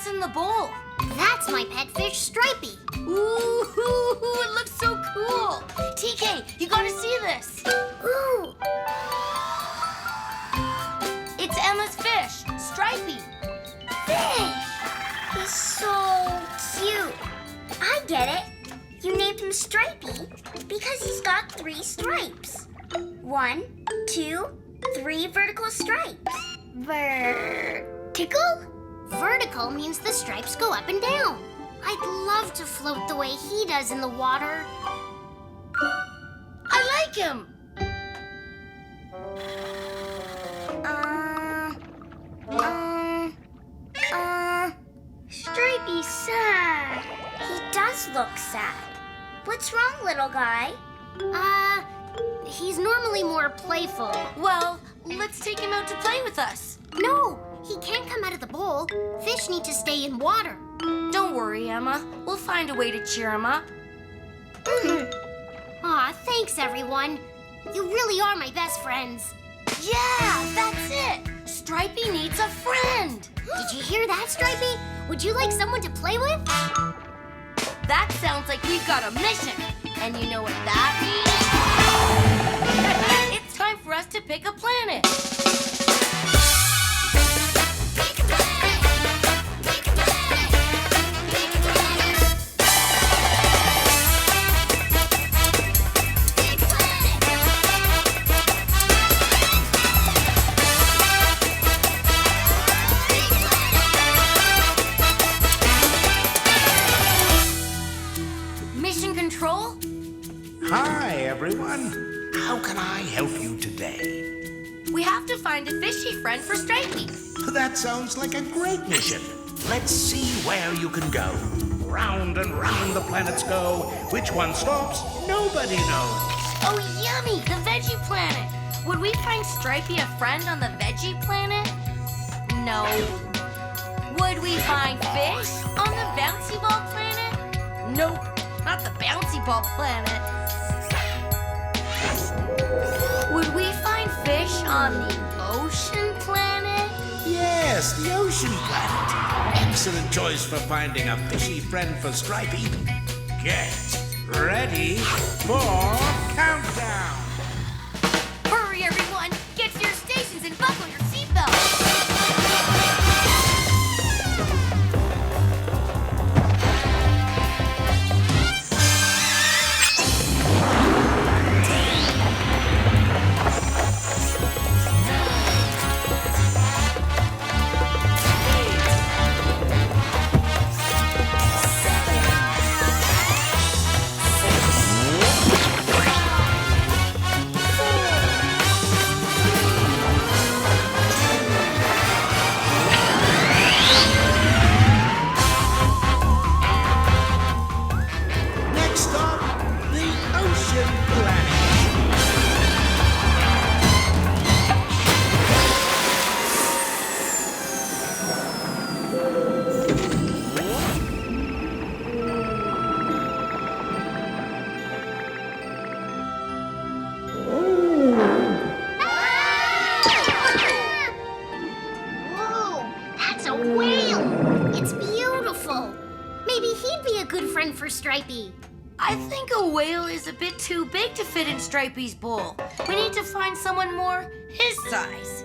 What's in the bowl? That's my pet fish, Stripey. Ooh, it looks so cool. TK, you gotta see this. Ooh. It's Emma's fish, Stripey. Fish! He's so cute. I get it. You named him Stripey because he's got 3 stripes. 1, 2, 3 vertical stripes. Vertical? Vertical means the stripes go up and down. I'd love to float the way he does in the water. I like him. Stripey's sad. He does look sad. What's wrong, little guy? He's normally more playful. Well, let's take him out to play with us. No, he can't come out of the bowl. Fish need to stay in water. Don't worry, Emma. We'll find a way to cheer him up. Aw, thanks, everyone. You really are my best friends. Yeah, that's it. Stripey needs a friend. Did you hear that, Stripey? Would you like someone to play with? That sounds like we've got a mission. And you know what that means? It's time for us to pick a planet. Mission control? Hi, everyone. How can I help you today? We have to find a fishy friend for Stripey. That sounds like a great mission. Let's see where you can go. Round and round the planets go. Which one stops, nobody knows. Oh, yummy! The veggie planet. Would we find Stripey a friend on the veggie planet? No. Would we find fish on the bouncy ball planet? Nope, not the bouncy ball planet. Would we find fish on the ocean planet? Yes, the ocean planet. Excellent choice for finding a fishy friend for Stripey. Get ready for countdown. Hurry, everyone! Get to your stations and buckle your seatbelts! Next stop, the ocean planet. Whoa, that's a whale. It's beautiful. Maybe he'd be a good friend for Stripey. I think a whale is a bit too big to fit in Stripey's bowl. We need to find someone more his size.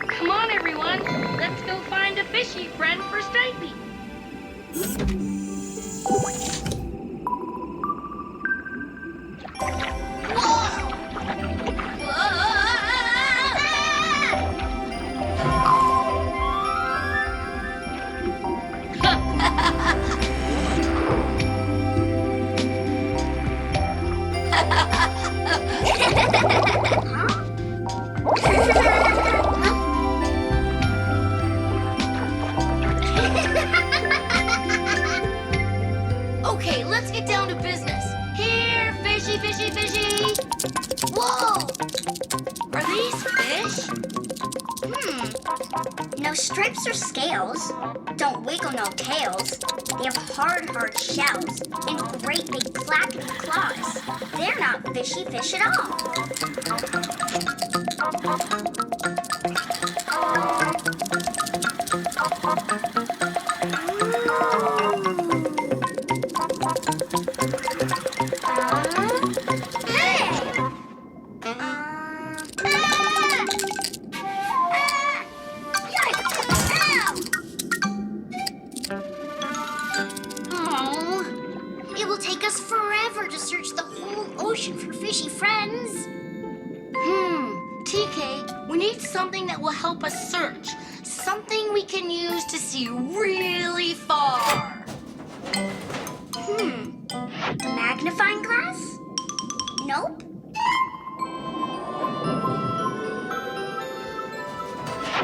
Come on, everyone. Let's go find a fishy friend for Stripey. Okay, let's get down to business. Here, fishy, fishy, fishy. Whoa! Are these fish? No stripes or scales. Don't wiggle no tails. They have hard shells and great big clapping claws. They're not fishy fish at all. fishy friends. TK, we need something that will help us search. Something we can use to see really far. A magnifying glass? Nope.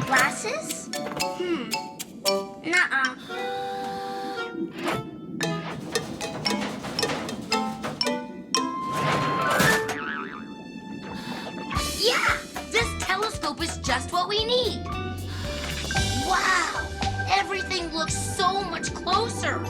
Glasses? Nuh-uh. Yeah! This telescope is just what we need. Wow! Everything looks so much closer.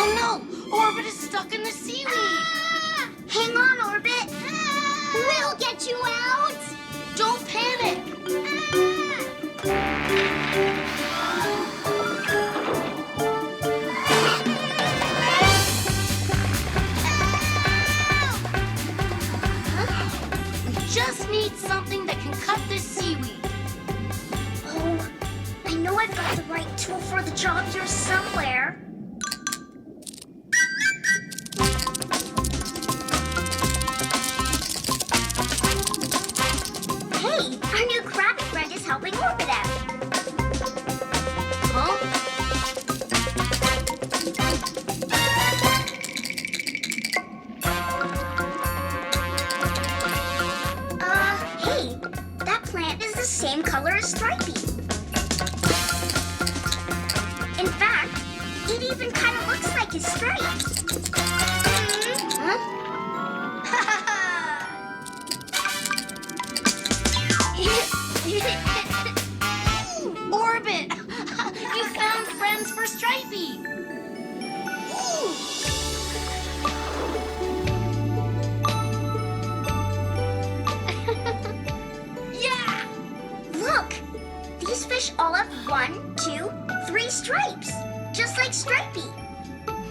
Oh no! Orbit is stuck in the seaweed. Hang on, Orbit. We'll get you out. Don't panic. Just need something that can cut this seaweed. Oh, I know I've got the right tool for the job here somewhere. Hey, our new crabby friend is helping Orbit out. Huh? Hey, that plant is the same color as Stripey. In fact, it even kind of looks like his stripes. Orbit! You found friends for Stripey! Yeah! Look, these fish all have 1, 2, 3 stripes, just like Stripey.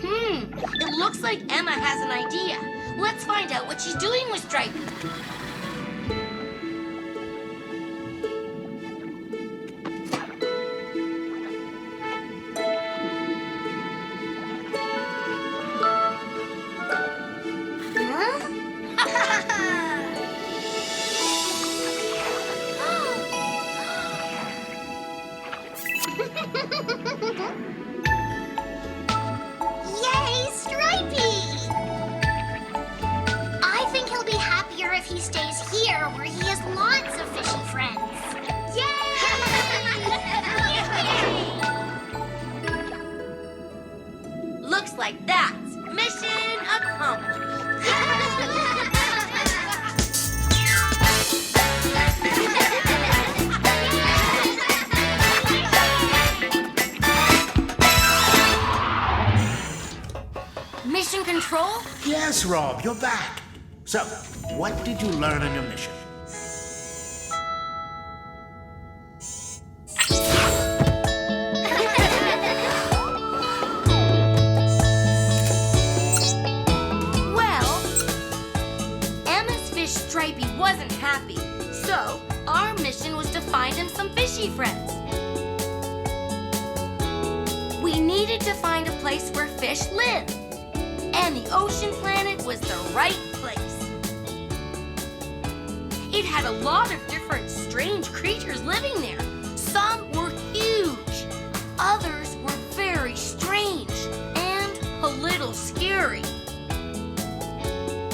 It looks like Emma has an idea. Let's find out what she's doing with Stripey. Yay, Stripey! I think he'll be happier if he stays here where he has lots of fishy friends. Yay! Looks like that's mission accomplished. Mission control? Yes, Rob, you're back. So, what did you learn on your mission? Well, Emma's fish Stripey wasn't happy, so our mission was to find him some fishy friends. We needed to find a place where fish live, and the ocean planet was the right place. It had a lot of different strange creatures living there. Some were huge, others were very strange and a little scary.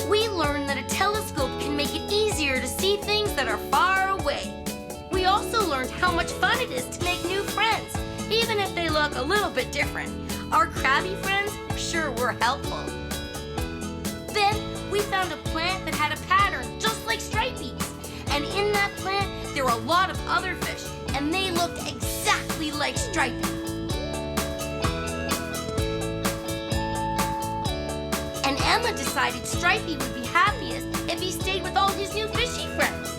We learned that a telescope can make it easier to see things that are far away. We also learned how much fun it is to make new friends, even if they look a little bit different. Our crabby friends sure were helpful. Then we found a plant that had a pattern just like Stripey's. And in that plant, there were a lot of other fish, and they looked exactly like Stripey. And Emma decided Stripey would be happiest if he stayed with all his new fishy friends.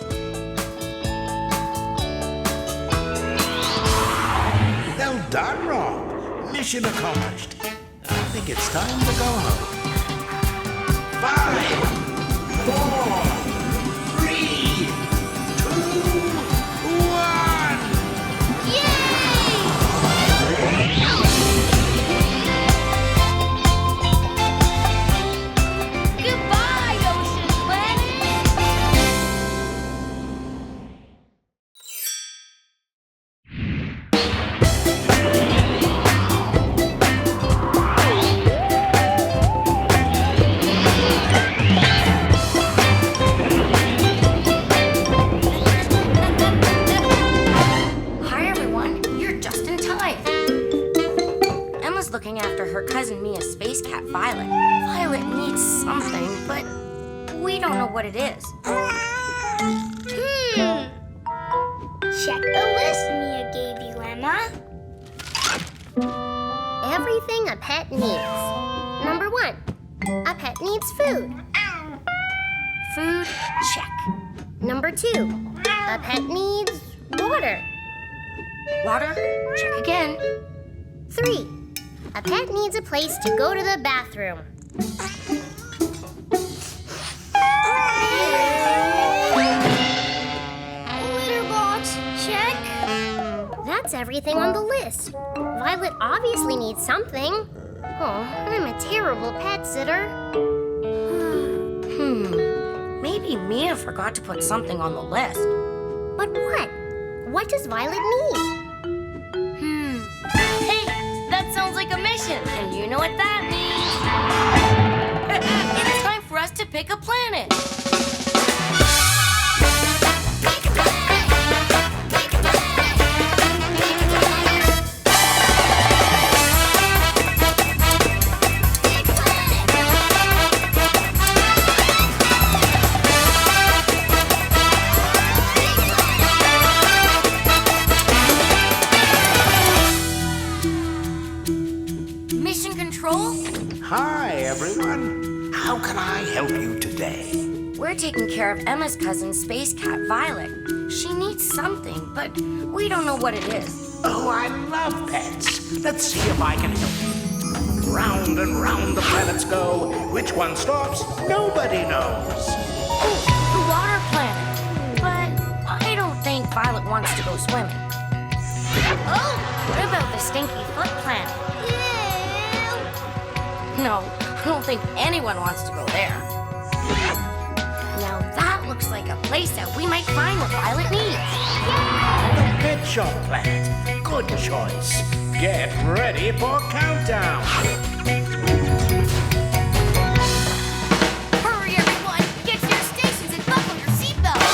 Well done, Rob. Mission accomplished. I think it's time to go home. 5, 4, 3, 2, her cousin Mia's space cat, Violet. Violet needs something, but we don't know what it is. Check the list Mia gave you, Emma. Everything a pet needs. Number 1, a pet needs food. Food, check. Number 2, a pet needs water. Water, check again. 3, a pet needs a place to go to the bathroom. Litter box, check. That's everything on the list. Violet obviously needs something. Oh, I'm a terrible pet sitter. Maybe Mia forgot to put something on the list. But what? What does Violet need? Hey, that sounds like a mission, and you know what that means. It's time for us to pick a planet. Hi, everyone. How can I help you today? We're taking care of Emma's cousin, Space Cat Violet. She needs something, but we don't know what it is. Oh, I love pets. Let's see if I can help you. Round and round the planets go. Which one stops? Nobody knows. Oh, the water planet. But I don't think Violet wants to go swimming. Oh, what about the Stinky Foot planet? No, I don't think anyone wants to go there. Now that looks like a place that we might find what Violet needs. The Pet Shop Planet. Good choice. Get ready for countdown. Hurry, everyone! Get to your stations and buckle your seatbelts!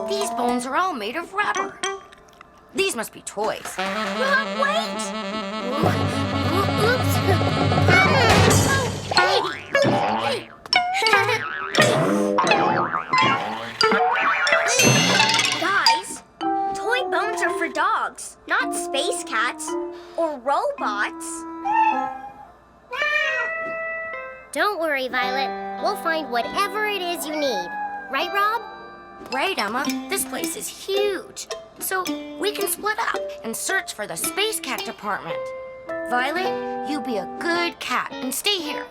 These bones are all made of rubber. These must be toys. Wait! Oops. Guys, toy bones are for dogs, not space cats or robots. Don't worry, Violet. We'll find whatever it is you need. Right, Rob? Right, Emma. This place is huge. So we can split up and search for the Space Cat department. Violet, you be a good cat and stay here.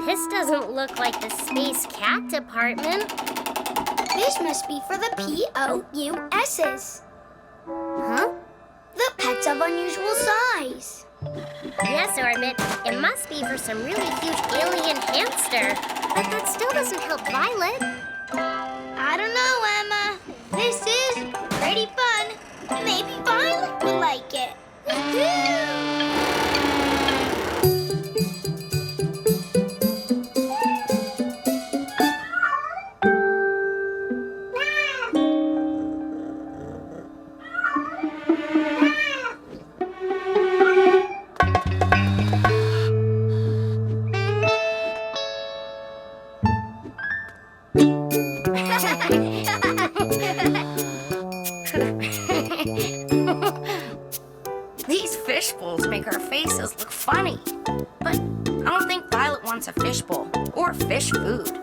This doesn't look like the Space Cat department. This must be for the POUSs. Huh? The pets of unusual size. Yes, Orbit. It must be for some really huge alien hamster. But that still doesn't help Violet. I don't know, Emma. This is pretty fun. Maybe Violet would like it. bowls make our faces look funny. But I don't think Violet wants a fish bowl or fish food.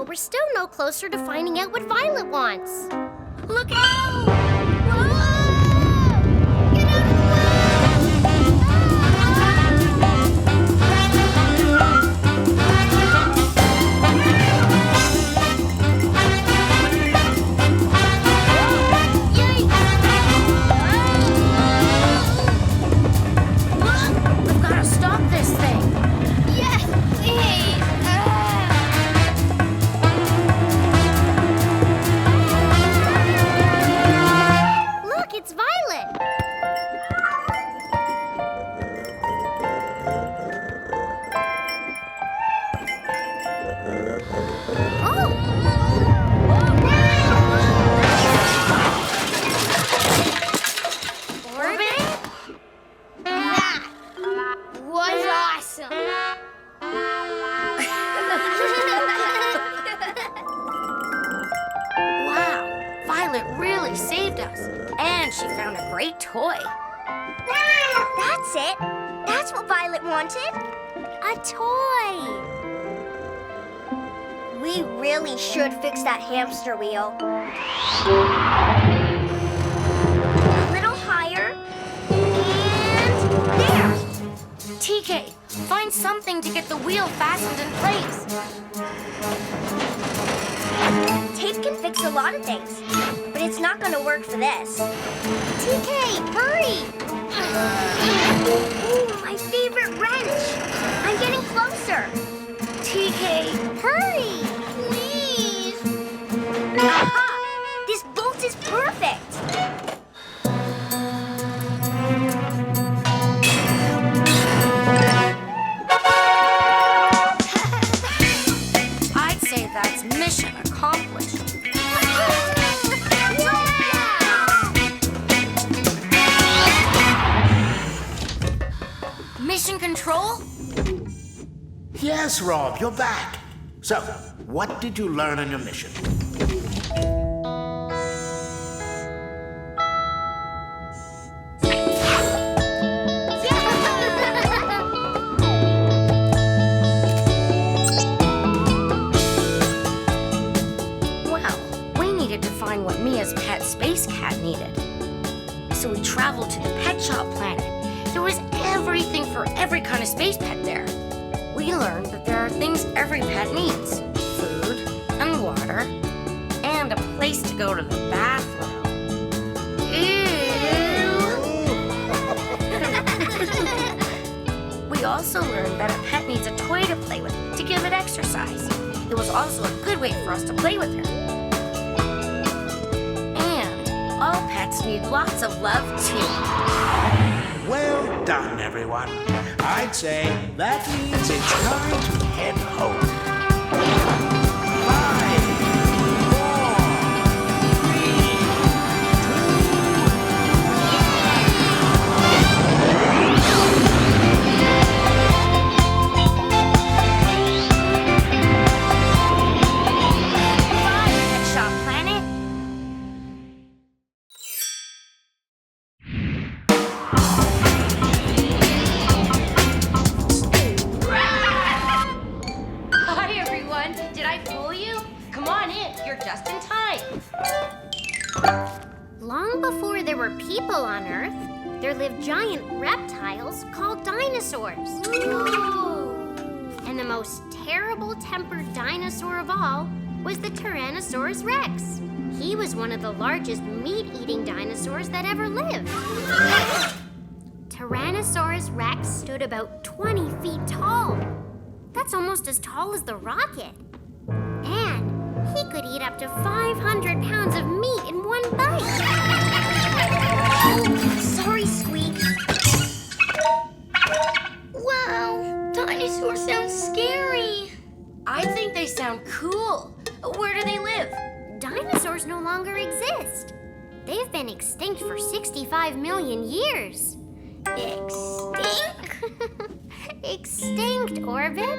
We're still no closer to finding out what Violet wants. Look out! Whoa! Get out of the Look! We've got to stop this thing. Yes, please! It's Violet! She found a great toy. That's it. That's what Violet wanted. A toy. We really should fix that hamster wheel. A little higher. And there. TK, find something to get the wheel fastened in place. Tape can fix a lot of things, but it's not going to work for this. TK, hurry! Ooh, my favorite wrench! I'm getting closer. TK, hurry! Please! Aha! This bolt is perfect! I'd say that's mission accomplished. Mission control? Yes, Rob, you're back. So, what did you learn on your mission? Well, we needed to find what Mia's pet space cat needed. So we traveled to the pet shop planet. There was everything for every kind of space pet there. We learned that there are things every pet needs. Food and water and a place to go to the bathroom. Ew! We also learned that a pet needs a toy to play with to give it exercise. It was also a good way for us to play with her. And all pets need lots of love too. Well done, everyone. I'd say that means it's time to head home. 5, 4, 3, 2, were people on Earth, there lived giant reptiles called dinosaurs. Whoa. And the most terrible-tempered dinosaur of all was the Tyrannosaurus Rex. He was one of the largest meat-eating dinosaurs that ever lived. Tyrannosaurus Rex stood about 20 feet tall. That's almost as tall as the rocket. And he could eat up to 500 pounds of meat in one bite. Oh, sorry, Squeak. Wow, dinosaurs sound scary. I think they sound cool. Where do they live? Dinosaurs no longer exist. They've been extinct for 65 million years. Extinct? Extinct, Orbit.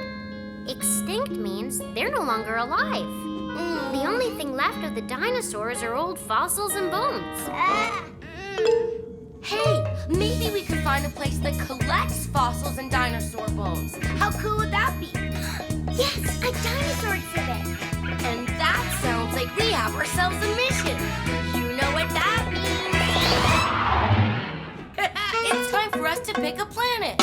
Extinct means they're no longer alive. The only thing left of the dinosaurs are old fossils and bones. Hey, maybe we could find a place that collects fossils and dinosaur bones. How cool would that be? Yes, a dinosaur exhibit. And that sounds like we have ourselves a mission. You know what that means. It's time for us to pick a planet.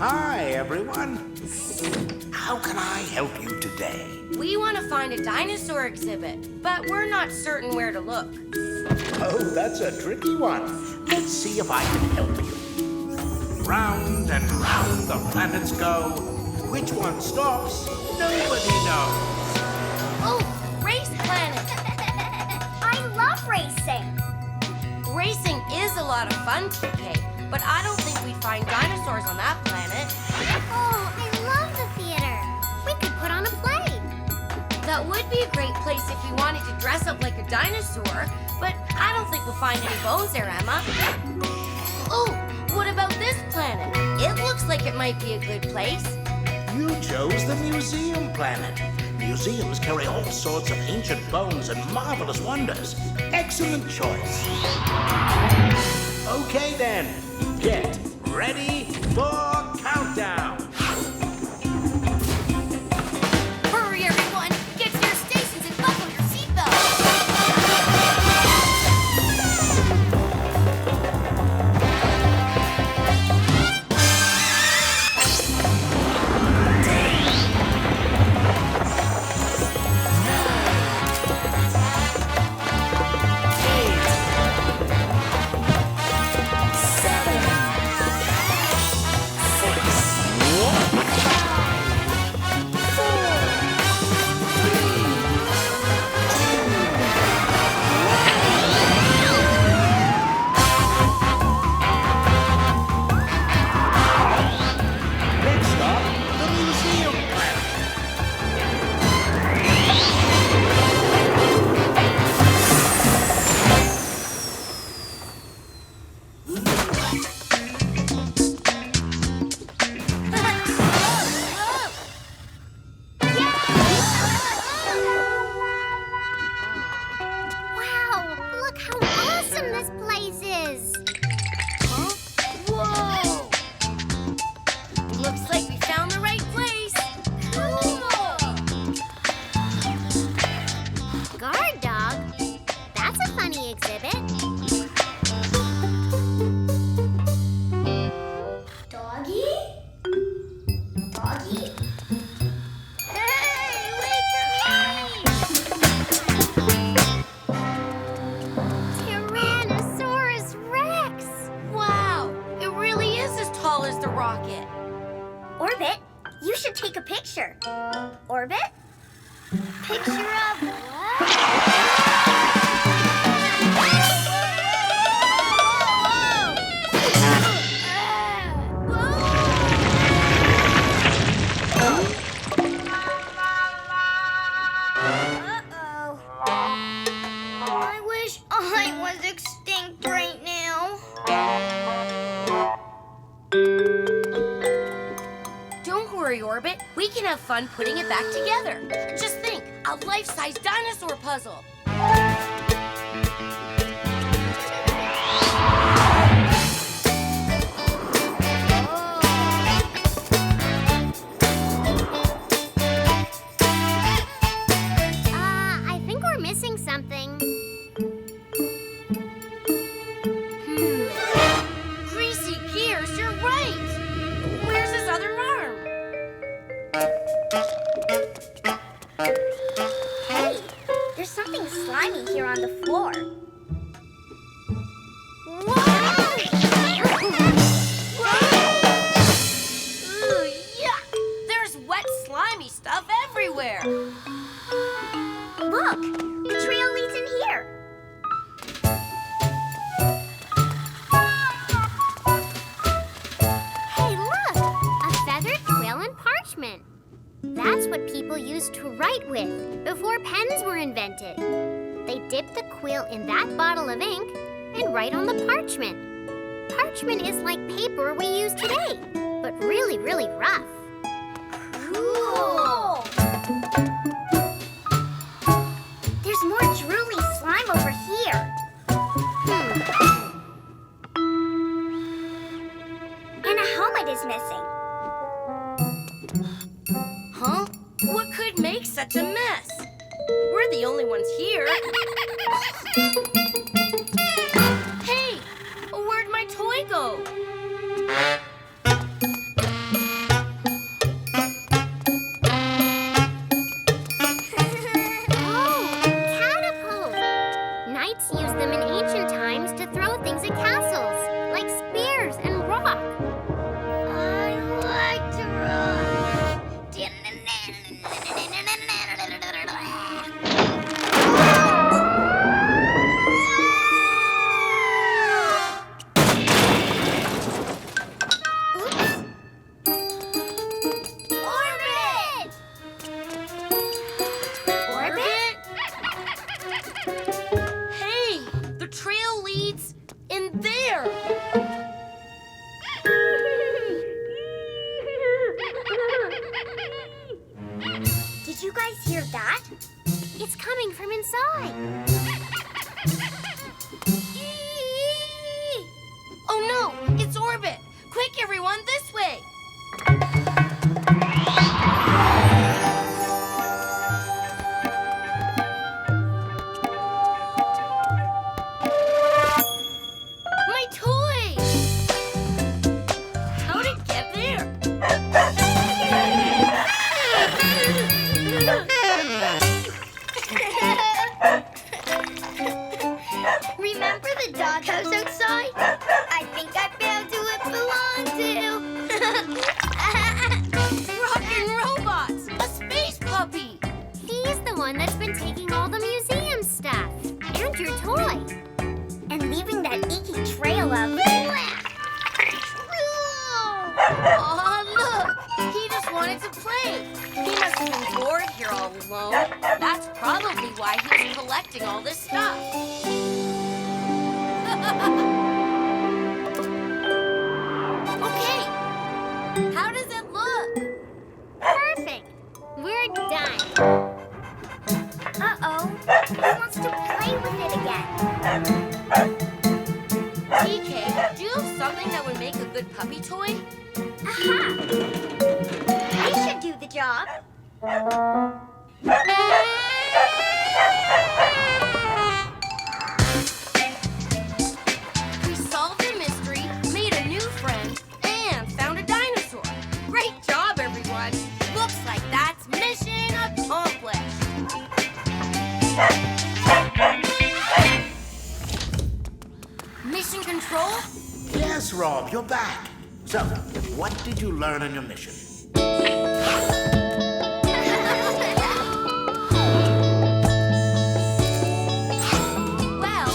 Hi, everyone. How can I help you today? We want to find a dinosaur exhibit, but we're not certain where to look. Oh, that's a tricky one. Let's see if I can help you. Round and round the planets go. Which one stops? Nobody knows. Oh, race planet. I love racing. Racing is a lot of fun, TK, but I don't think we'd find dinosaurs on that planet. Oh, I love the theater. We could put on a play. That would be a great place if we wanted to dress up like a dinosaur, but I don't think we'll find any bones there, Emma. Oh, what about this planet? It looks like it might be a good place. You chose the museum planet. Museums carry all sorts of ancient bones and marvelous wonders. Excellent choice. Okay then, get ready for countdown. Hurry, everyone! Get to your stations and buckle your seatbelts! Next stop, the museum planet. Wow, look how awesome this place is. Whoa! Looks like we found the right place. Guard dog? That's a funny exhibit. Doggy? Doggy? Hey, wait Tyrannosaurus Rex. Wow, it really is as tall as the rocket. Orbit, you should take a picture. Orbit? Picture of what? Uh-oh. I wish I was extinct right now. Don't worry. worry, Orbit. We can have fun putting it back together. Just think, a life-size dinosaur puzzle. I think we're missing something. Greasy gears, you're right. Where's his other arm? Hey, there's something slimy here on the floor. Ooh, yuck! There's wet, slimy stuff everywhere. Look, the trail leads in here. Hey, look! A feathered quill and parchment. That's what people used to write with before pens were invented. They dip the quill in that bottle of ink and write on the parchment. Parchment is like paper we use today, but really, really rough. Cool. There's more drooly slime over here. And a helmet is missing. Huh? What could make such a mess? We're the only ones here. Hey, where'd my toy go? Catapult! Knights used them in ancient times to throw things at castles, like spears and rock. I like to run. Orbit! Orbit? Hey, the trail leads in there. Did you guys hear that? It's coming from inside. Oh no, it's Orbit. Quick, everyone, this way. My toy! How'd it get there? Remember the doghouse outside? I think I found who it belonged to. Rockin' robots! A space puppy! He's the one that's been taking all the museum stuff. And your toy. And leaving that icky trail of... Aw, look! He just wanted to play. He must have been bored here all alone. That's probably why he's collecting all this stuff. Okay. How does it look? Perfect. We're done. Uh-oh. He wants to play with it again. TK, do you have something that would make a good puppy toy? Aha! I should do the job. We solved the mystery, made a new friend, and found a dinosaur. Great job, everyone. Looks like that's mission accomplished. Mission control? Yes, Rob, you're back. So, what did you learn on your mission? Well,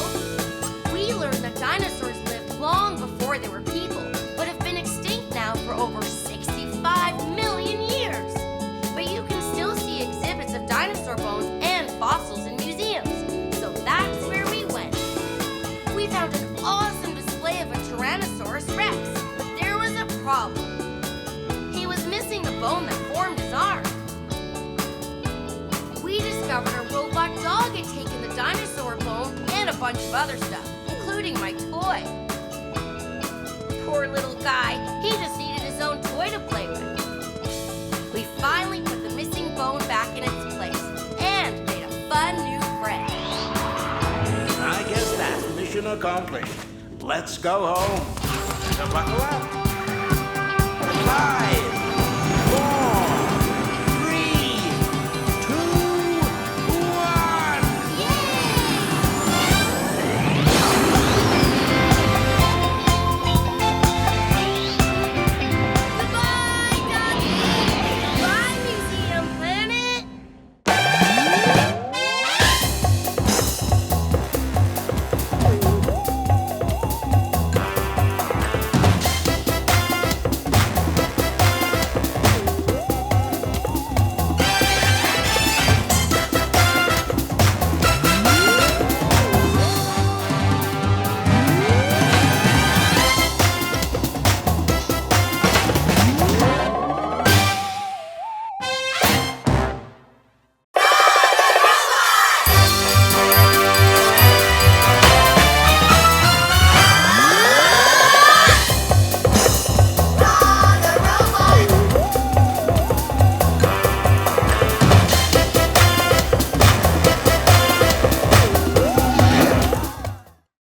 we learned that dinosaurs lived long before they were people, but have been extinct now for over 65 million years. But you can still see exhibits of dinosaur bones and fossils in museums. So that's where we went. We found an awesome display of a Tyrannosaurus Rex, but there was a problem. He was missing bone that formed his arm. We discovered a robot dog had taken the dinosaur bone and a bunch of other stuff, including my toy. Poor little guy, he just needed his own toy to play with. We finally put the missing bone back in its place and made a fun new friend. I guess that's mission accomplished. Let's go home. So buckle up. Goodbye.